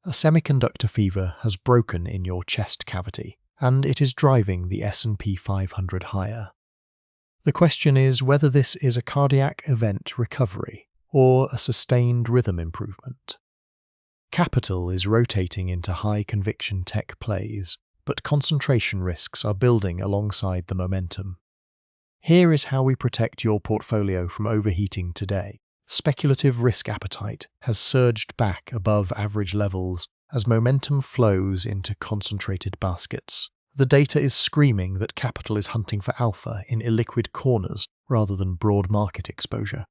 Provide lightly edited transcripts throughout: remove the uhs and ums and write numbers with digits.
A semiconductor fever has broken in your chest cavity, and it is driving the S&P 500 higher. The question is whether this is a cardiac event recovery or a sustained rhythm improvement. Capital is rotating into high-conviction tech plays, but concentration risks are building alongside the momentum. Here is how we protect your portfolio from overheating today. Speculative risk appetite has surged back above average levels as momentum flows into concentrated baskets. The data is screaming that capital is hunting for alpha in illiquid corners rather than broad market exposure.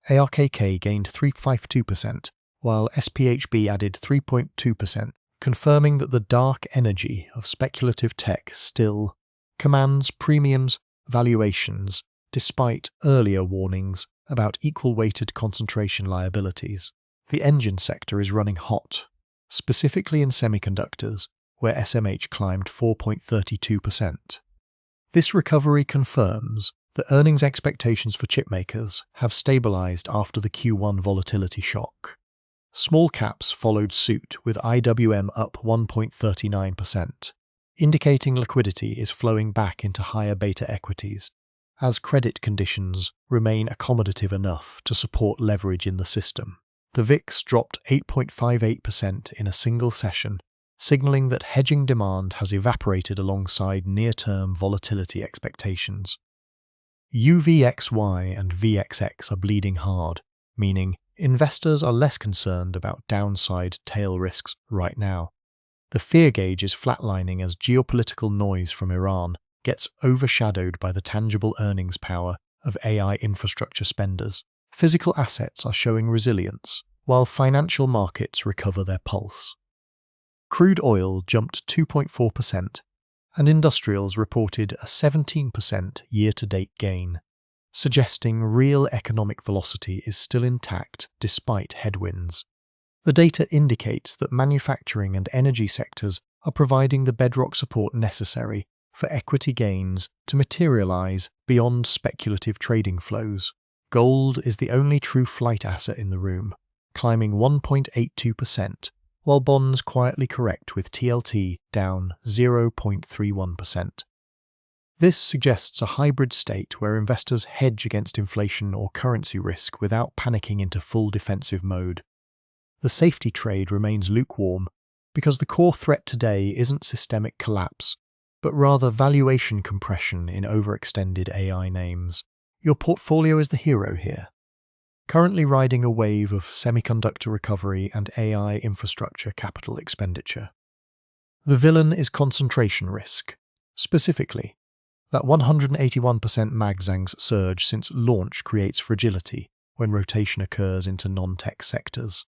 ARKK gained 3.52%, while SPHB added 3.2%, confirming that the dark energy of speculative tech still commands premiums valuations despite earlier warnings about equal-weighted concentration liabilities. The engine sector is running hot, specifically in semiconductors, where SMH climbed 4.32%. This recovery confirms that earnings expectations for chipmakers have stabilized after the Q1 volatility shock. Small caps followed suit, with IWM up 1.39%, indicating liquidity is flowing back into higher beta equities, as credit conditions remain accommodative enough to support leverage in the system. The VIX dropped 8.58% in a single session, signaling that hedging demand has evaporated alongside near-term volatility expectations. UVXY and VXX are bleeding hard, meaning investors are less concerned about downside tail risks right now. The fear gauge is flatlining as geopolitical noise from Iran gets overshadowed by the tangible earnings power of AI infrastructure spenders. Physical assets are showing resilience, while financial markets recover their pulse. Crude oil jumped 2.4%, and industrials reported a 17% year-to-date gain, suggesting real economic velocity is still intact despite headwinds. The data indicates that manufacturing and energy sectors are providing the bedrock support necessary for equity gains to materialize beyond speculative trading flows. Gold is the only true flight asset in the room, climbing 1.82%, while bonds quietly correct with TLT down 0.31%. This suggests a hybrid state where investors hedge against inflation or currency risk without panicking into full defensive mode. The safety trade remains lukewarm because the core threat today isn't systemic collapse, but rather valuation compression in overextended AI names. Your portfolio is the hero here, currently riding a wave of semiconductor recovery and AI infrastructure capital expenditure. The villain is concentration risk, specifically that 181% Magzang's surge since launch creates fragility when rotation occurs into non-tech sectors.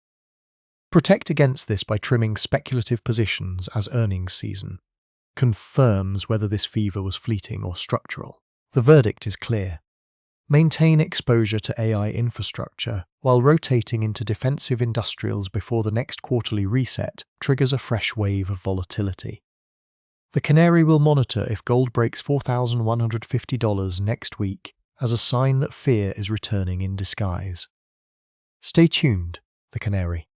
Protect against this by trimming speculative positions as earnings season confirms whether this fever was fleeting or structural. The verdict is clear. Maintain exposure to AI infrastructure while rotating into defensive industrials before the next quarterly reset triggers a fresh wave of volatility. The Canary will monitor if gold breaks $4,150 next week as a sign that fear is returning in disguise. Stay tuned, the Canary.